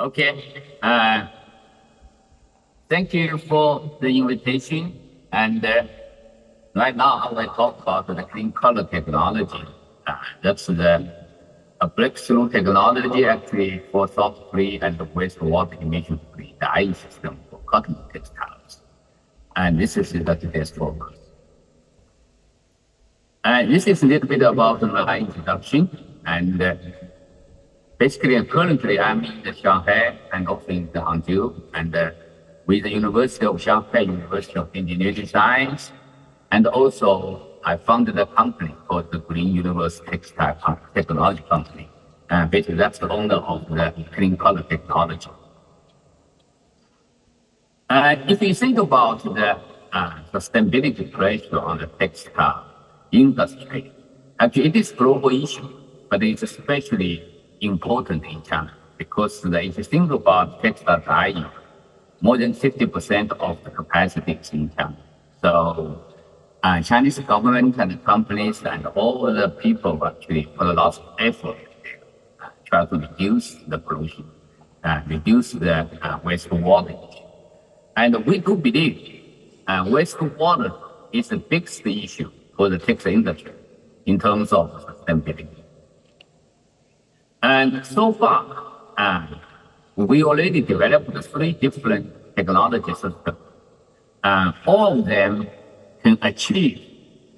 Okay. Thank you for the invitation. And right now, I will talk about the Cleancolor Technology. That's a breakthrough technology actually for salt-free and wastewater emission-free dyeing system for cotton textiles. And this is the today's focus. And this is a little bit about my introduction. And basically, currently, I'm in the Shanghai and also in the Hangzhou, and with the University of Shanghai, University of Engineering Science, and also I founded a company called the Green Universe Textile Technology Company. And basically, that's the owner of the Cleancolor Technology. If you think about the sustainability pressure on the textile industry, actually it is a global issue, but it's especially important in China because if you think about textile dyeing, more than 50% of the capacity is in China. So Chinese government and companies and all the people actually put a lot of effort to try to reduce the pollution, reduce the wastewater issue. And we do believe wastewater is the biggest issue for the textile industry in terms of sustainability. And so far, we already developed 3 different technology systems. All of them can achieve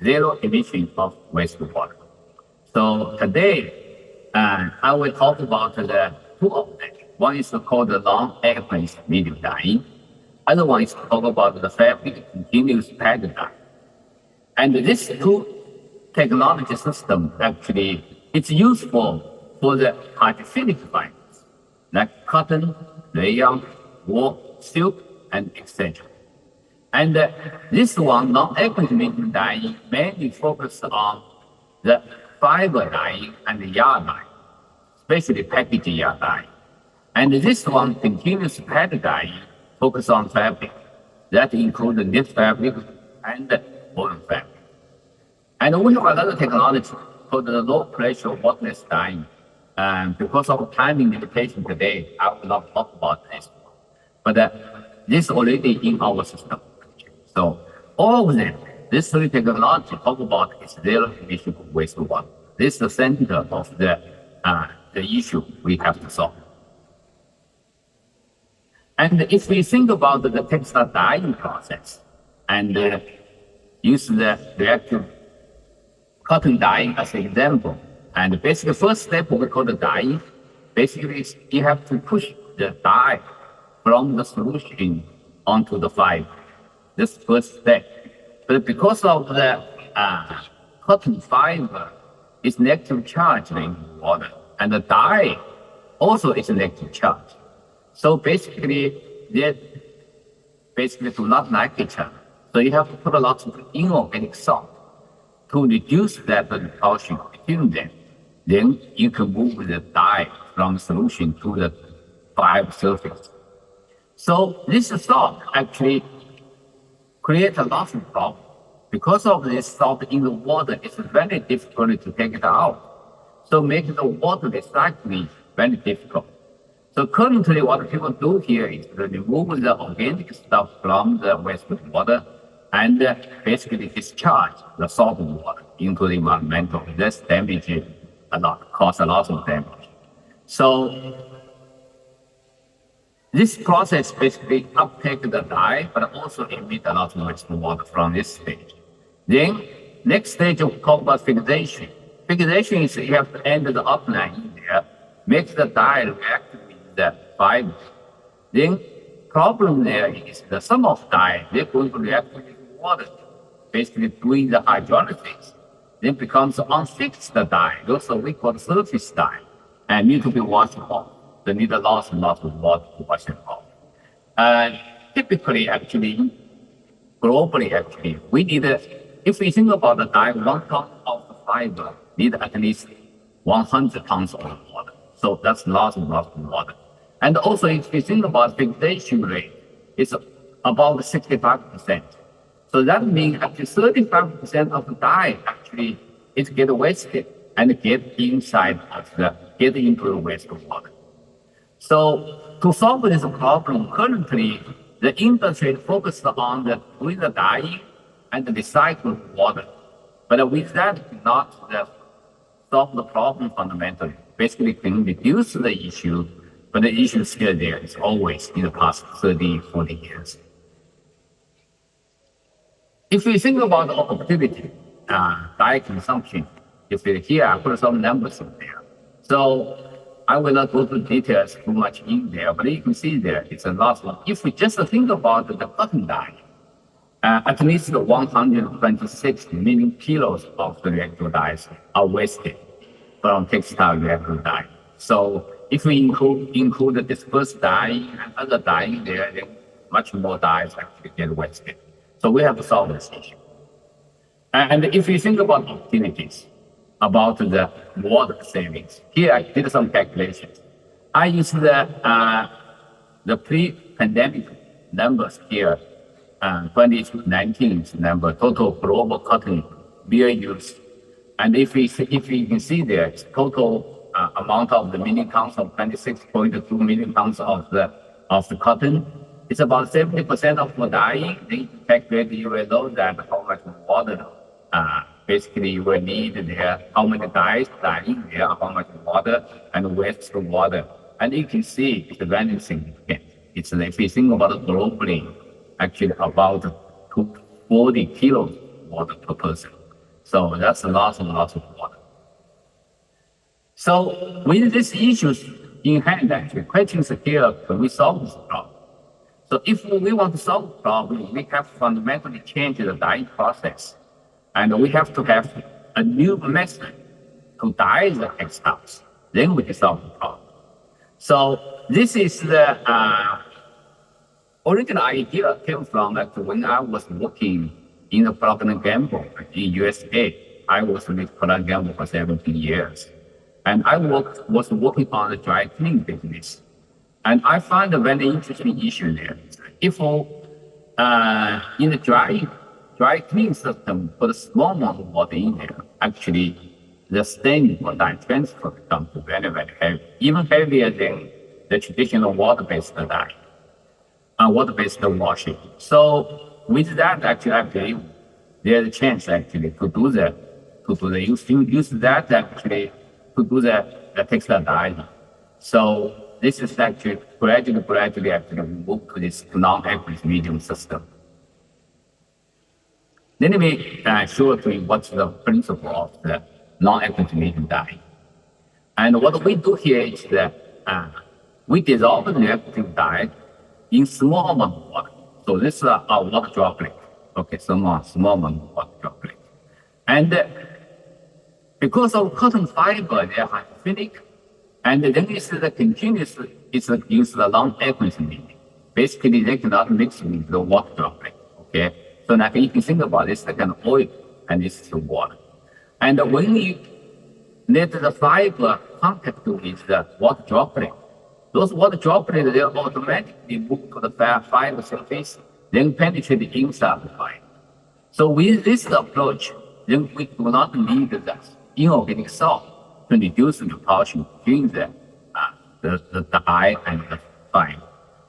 zero emission of wastewater. So today, I will talk about the 2 of them. One is called the non-aqueous medium dyeing. Other one is talk about the fabric continuous pad dye. And this 2 technology system actually it's useful for the hydrophilic fibers like cotton, rayon, wool, silk, and etc. And this one, non-aqueous medium dyeing, mainly focus on the fiber dyeing and the yarn dyeing, especially packaging yarn dyeing. And this one, continuous pad dyeing, focus on fabric. That includes the knit fabric and woven fabric. And we have another technology called the low pressure waterless dyeing. Because of timing limitation today, I will not talk about this. But this is already in our system. So all of them, this 3 technology talk about is zero emission of wastewater. This is the center of the issue we have to solve. And if we think about the textile dyeing process and use the reactive cotton dyeing as an example, and basically first step we call the dyeing, basically is you have to push the dye from the solution onto the fiber. This first step. But because of the cotton fiber is negative charge in water, and the dye also is a negative charge. So basically, they do not like each other. So you have to put a lot of inorganic salt to reduce that repulsion between them. Then you can move the dye from solution to the fiber surface. So this salt actually creates a lot of problems. Because of this salt in the water, it's very difficult to take it out. So making the water recycling very difficult. So currently what people do here is to remove the organic stuff from the wastewater and basically discharge the salt water into the environmental. That's damage a lot, cause a lot of damage. So this process basically uptake the dye, but also emit a lot of wastewater from this stage. Then next stage we talk about fixation. Fixation is you have to enter the upline in there, make the dye react with the fiber. Then problem there is that some of dye, they're going to react with water, basically doing the hydrolysis. Then becomes unfixed dye. Those are we call surface dye and need to be washed off. They need a lot of water to wash it off. Typically, actually, globally, actually, we need, if we think about the dye, 1 ton of the fiber need at least 100 tons of water. So that's lots of water. And also, if we think about fixation rate, it's about 65%. So that means actually 35% of the dye actually is get wasted and get inside of get into the wastewater. So to solve this problem, currently, the industry focused on with the dyeing and the recycled water. But with that, not solve the problem fundamentally. Basically, can reduce the issue, but the issue is still there. It's always in the past 30, 40 years. If we think about the opportunity, dye consumption, here I put some numbers in there. So I will not go to details too much in there, but you can see there it's a lot. If we just think about the cotton dye, at least 126 million kilos of the reactive dyes are wasted from textile reactive dye. So if we include the dispersed dye and other dye there, then much more dyes actually get wasted. So we have to solve this issue. And if you think about opportunities, about the water savings, here I did some calculations. I used the pre-pandemic numbers here, 2019 number, total global cotton beer use. And if you can see there, it's total amount of the million tons of 26.2 million tons of the cotton. It's about 70% of the dyeing. Then calculate, you will know that how much water basically you will need there, how many dyes dyeing there, how much water and waste water. And you can see it's very significant. It's if you think about it globally, actually about 40 kilos water per person. So that's lots and lots of water. So with these issues in hand, actually, questions here, can we solve this problem? So if we want to solve the problem, we have to fundamentally change the dyeing process. And we have to have a new method to dye the textiles. Then we can solve the problem. So this is the original idea came from when I was working in the Procter & Gamble in USA. I was with Procter & Gamble for 17 years. And I was working on the dry cleaning business. And I found a very interesting issue there. If in the dry cleaning system, put a small amount of water in there, actually the stain or dye transfer becomes very, very heavy, even heavier than the traditional water-based dye, water-based washing. So with that, actually, I believe there's a chance actually to use that actually to do the textile dyeing. So this is actually gradually actually move to this non-aqueous medium system. Let me show to you what's the principle of the non-aqueous medium dye. And what we do here is that we dissolve the reactive dye in small amount of water. So this is a water droplet. Okay, small amount of water droplet. And because of cotton fiber, they are hydrophilic, and then it's the continuous, it's used the non-aqueous medium. Basically, they cannot mix with the water droplet. Okay, so now you can think about this like an oil, and this is the water. And when you let the fiber contact with the water droplet, those water droplets, they automatically move to the fiber surface, then penetrate the inside of the fiber. So with this approach, then we do not need the inorganic salt to reduce the repulsion between the dye and the fiber.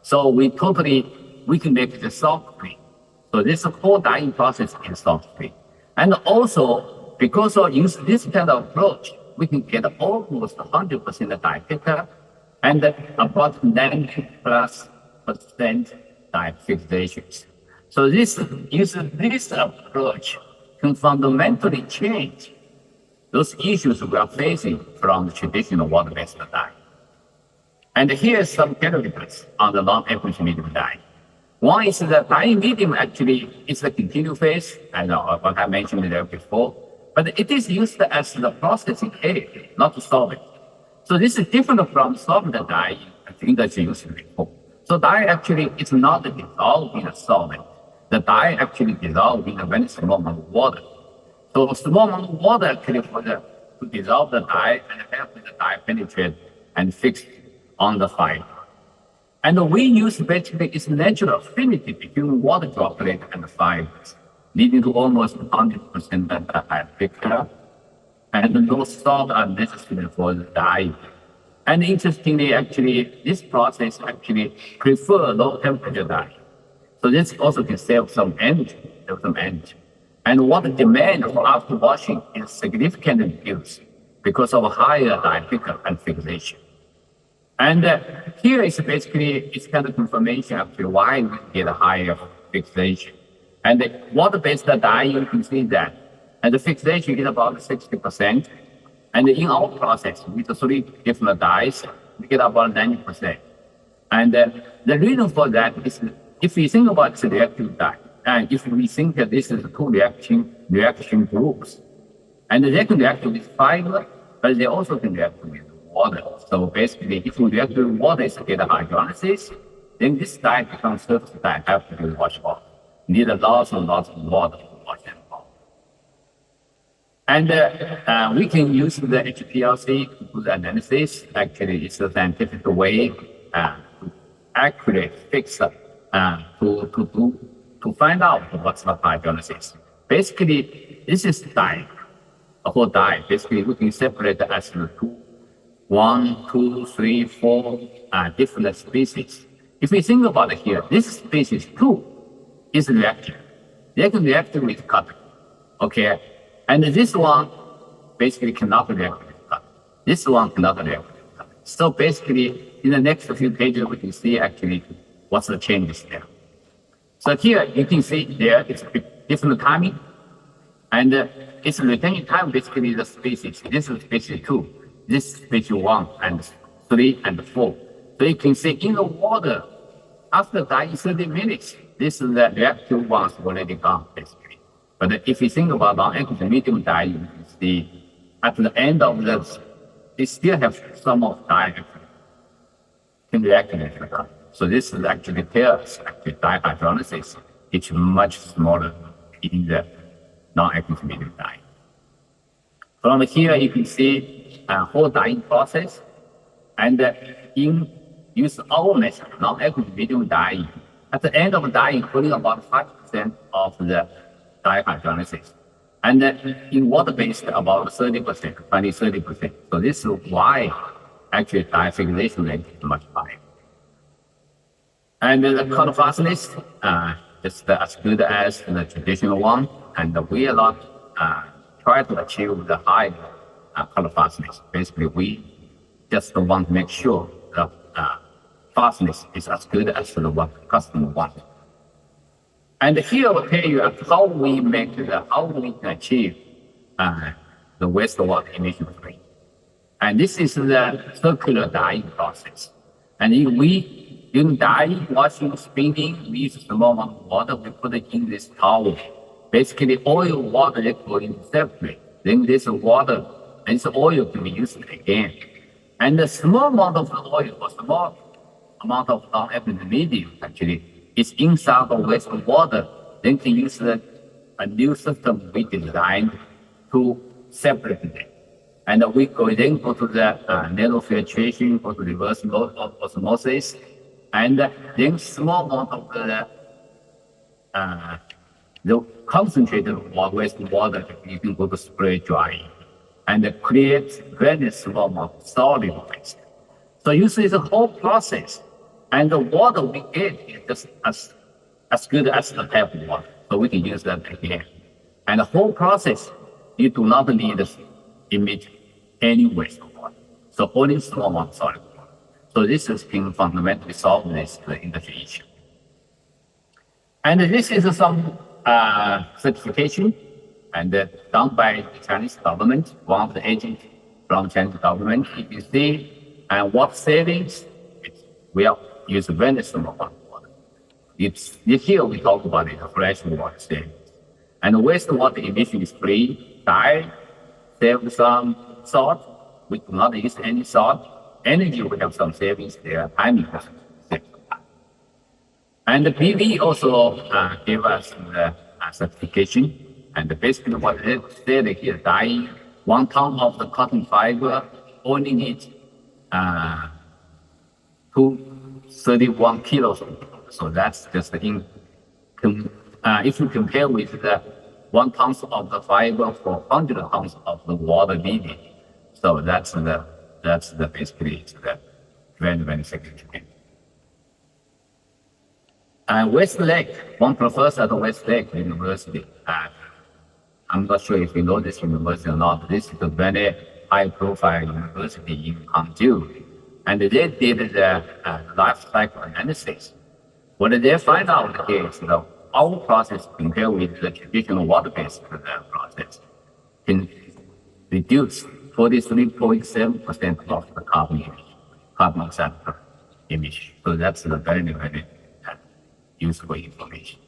So we can make the salt-free. So this whole dyeing process is salt-free. And also, because of this kind of approach, we can get almost 100% dye picker and about 90+% dye fixations. So this approach can fundamentally change those issues we are facing from the traditional water-based dye. And here's some characteristics on the non-aqueous medium dye. One is the dyeing medium actually is the continuous phase, and what I mentioned there before, but it is used as the processing aid, not the solvent. So this is different from solvent dye I think that's used before. So dye actually is not dissolved in a solvent. The dye actually dissolved in a very small amount of water. So a small amount of water actually to dissolve the dye and help the dye penetrate and fix on the fiber. And we use basically its natural affinity between water droplet and the fibers, leading to almost 100% dye pickup. And no salt are necessary for the dye. And interestingly, actually, this process actually prefer low temperature dye. So this also can save some energy, And water demand for after washing is significantly reduced because of higher dye pickup and fixation. And here is basically, it's kind of confirmation actually why we get a higher fixation. And the water-based dye, you can see that, and the fixation is about 60%. And in our process, with the 3 different dyes, we get about 90%. And the reason for that is, if we think about the reactive dye, and if we think that this is 2 reaction groups, and they can react with fiber, but they also can react with water. So basically, if we react with water, it's get a hydrolysis, then this dye becomes surface dye, have to be washed off. Need lots and lots of water to wash them off. And we can use the HPLC to do the analysis. Actually, it's a scientific way to accurately fix to find out what's the hydrolysis. Basically, this is dye, a whole dye. Basically, we can separate it as 1, 2, 3, 4 different species. If we think about it here, this species 2 is reactive. They can react with cotton, okay? And this one basically cannot react with cotton. This one cannot react with cotton. So basically, in the next few pages, we can see actually what's the changes there. So here you can see there it's different timing, and it's retention time basically the species. This is species 2, this is species 1 and 3 and 4. So you can see in the water, after dyeing 30 minutes, this is the reactive ones already gone basically. But if you think about non-aqueous medium dye, you can see at the end of this, they still have some of dye can react with the cotton. So this is actually tells actually dye hydrolysis. It's much smaller in the non-aqueous medium dye. From here you can see a whole dyeing process, and in use our method, non-aqueous medium dyeing. At the end of dyeing, only about 5% of the dye hydrolysis, and in water-based about 30%, 20-30%. So this is why actually dye fixation rate is much higher. And the color fastness is as good as the traditional one, and we are not try to achieve the high color fastness. Basically, we just want to make sure that fastness is as good as the one customer wants. And here I'll tell you how we can achieve the wastewater emission free. And this is the circular dyeing process. And if we do dyeing, washing, spinning, we use a small amount of water, we put it in this towel. Basically, oil, water, they go in separate. Then this water and this oil can be used again. And the small amount of oil or small amount of non-aqueous medium actually is inside the wastewater. Then can use a new system we designed to separate them. And we then go to the nanofiltration, go to reverse osmosis, and then small amount of the concentrated wastewater, you can go to spray drying and create very small amount of solid waste. So you see the whole process, and the water we get is just as good as the tap water. So we can use that again. And the whole process, you do not need to emit any wastewater. So only small amount of solid water. So this is can fundamentally solve this industry issue. And this is some certification and done by the Chinese government, one of the agents from Chinese government. If you see water savings, we use very small amount of water. Here we talk about it, fresh water savings. And wastewater emission is free, dye, save some salt. We do not use any salt. Energy, we have some savings there, timing has saved some time. And the PV also gave us the certification. And basically what they said here, dyeing 1 ton of the cotton fiber only needs 231 kilos. So that's just if you compare with the 1 ton of the fiber for 100 tons of the water needed. So that's the that's the basically it's the very significant. Westlake, one professor at Westlake University, I'm not sure if you know this university or not. This is a very high-profile university in Hangzhou, and they did the life cycle analysis. What they find out is that our process compared with the traditional water-based process can reduce 43.7% of the carbon dioxide emission. So that's the very useful information.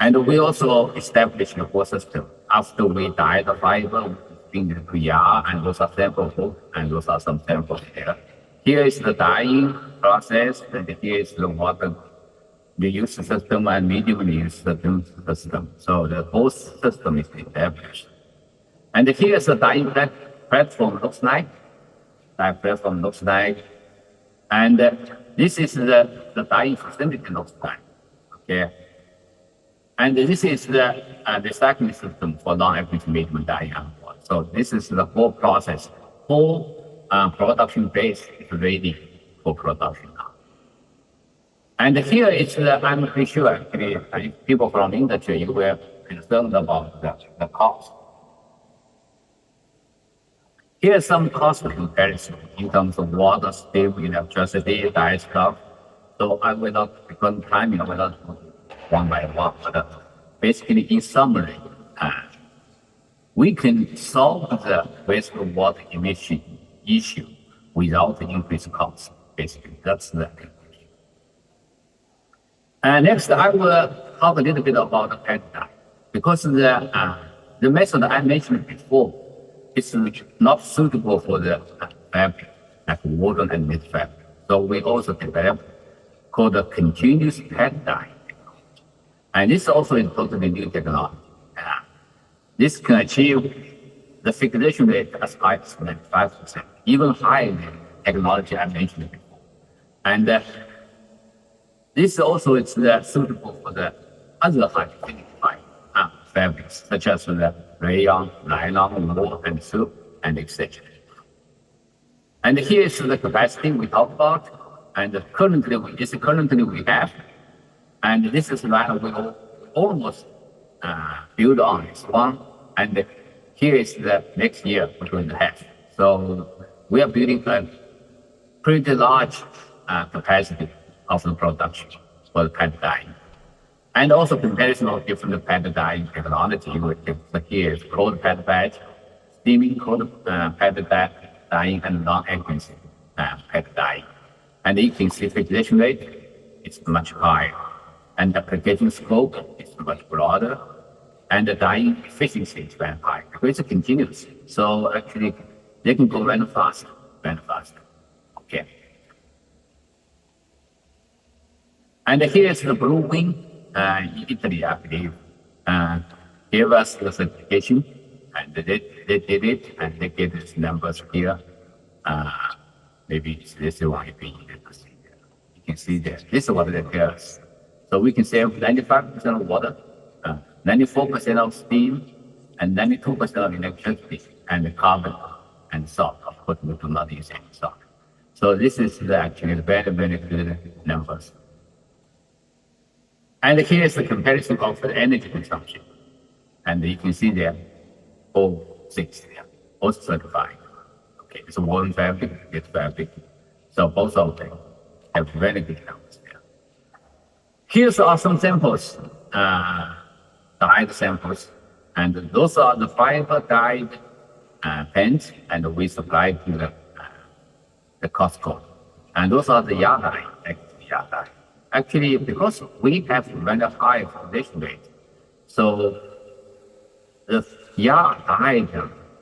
And we also established a whole system. After we dye the fiber, we bring it to yard, and those are samples, and those are some samples here. Here is the dyeing process, and here is the water reuse system and medium reuse system. So the whole system is established. And here's the dyeing platform looks like. And this is the dyeing facility looks like. Okay. And this is the recycling system for non-aqueous medium dyeing. So this is the whole process. Whole production base is ready for production now. And here is I'm pretty sure actually people from industry you were concerned about the cost. Here's some cost comparison in terms of water, steam, electricity, dye stuff. So I will not, because time, I will not go one by one, but basically in summary, we can solve the wastewater emission issue without the increased cost. Basically, that's the conclusion. Next, I will talk a little bit about the pad dye, because the method I mentioned before is not suitable for the fabric, like woven and knit fabric. So we also developed called the continuous pad dye technology. And this also is totally new technology. This can achieve the fixation rate as high as 95%, even higher than technology I mentioned before. And this also is suitable for the other high-finished fabrics, such as the rayon, nylon, wool, and silk, and etc. And here is the capacity we talked about, and currently we have, and this is what we almost build on this one, and here is the next year we're going to have. So we are building a pretty large capacity of the production for the pad dyeing. And also comparison of different pad dyeing technology. Here is cold pad batch, steaming cold pad dyeing, and non-aqueous pad dyeing. And you can see filtration rate is much higher, and the application scope is much broader, and the dyeing efficiency is very high because it's continuous. So actually, they can go very fast. Okay. And here is the Blue Wing. Italy, I believe, gave us the certification, and they did it, and they gave us numbers here. Maybe this one, if you can see there. This is what they tell us. So we can save 95% of water, 94% of steam, and 92% of electricity, and carbon, and salt. Of course, we do not use any salt. So this is actually very good numbers. And here is the comparison of the energy consumption. And you can see there, all 6 there, all certified. Okay, it's a woven fabric, it's fabric. So both of them have very good numbers there. Here's are some samples, dyed samples. And those are the fiber dyed pens, and we supply to the Costco. And those are the yard dye, yard dye. Actually, because we have very high foundation rate, so the yard dye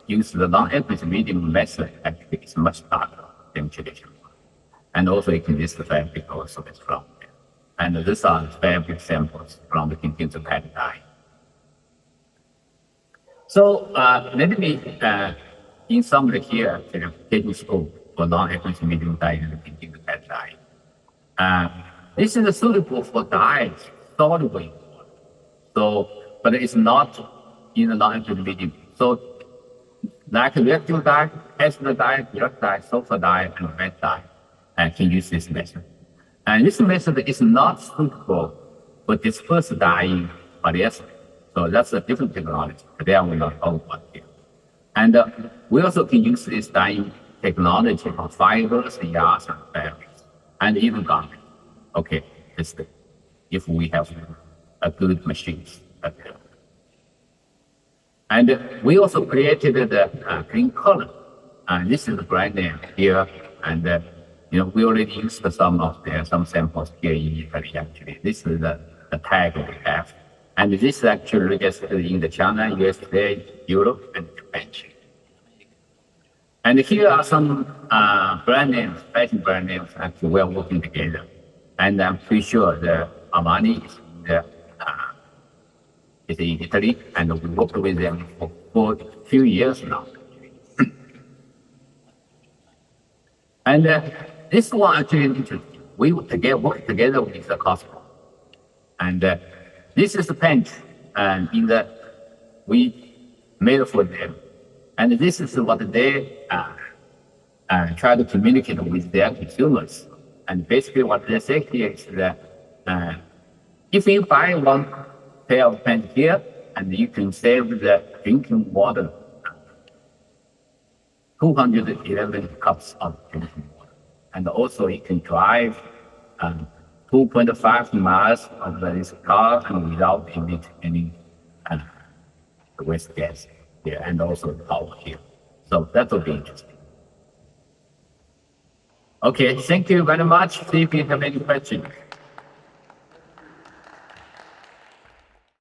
use the non-aqueous medium method actually is much darker than traditional. And also you can use the fabric also is from there. And these are fabric samples from the continuous pad dye. So let me, in summary here, taking scope for non-aqueous medium dye and the continuous pad dye. This is suitable for dyes, soluble in water. So, but it's not in the non-aqueous medium. So like reactive dye, acid dye, direct dye, sulfur dye, and wet dye, can use this method. And this method is not suitable for dispersed dyeing polyester. So that's a different technology. Today I will not talk about here. And we also can use this dyeing technology for fibers, yarns, and fabrics, and even garments. Okay, if we have a good machines. And we also created the Cleancolor. This is the brand name here, and we already used some samples here in Italy. Actually, this is the tag we have, and this is actually registered in the China, USA, Europe, and Japan. And here are some brand names, fashion brand names. Actually, we are working together, and I'm pretty sure the Armani is in Italy, and we worked with them for a few years now. And this one actually interesting. We work together with the Costco, and this is the paint, and we made for them, and this is what they try to communicate with their consumers. And basically, what they say here is that if you buy one pair of pants here, and you can save the drinking water, 211 cups of drinking water. And also you can drive 2.5 miles of this car and without any waste gas here, and also power here. So that will be interesting. Okay, thank you very much. See if you have any questions.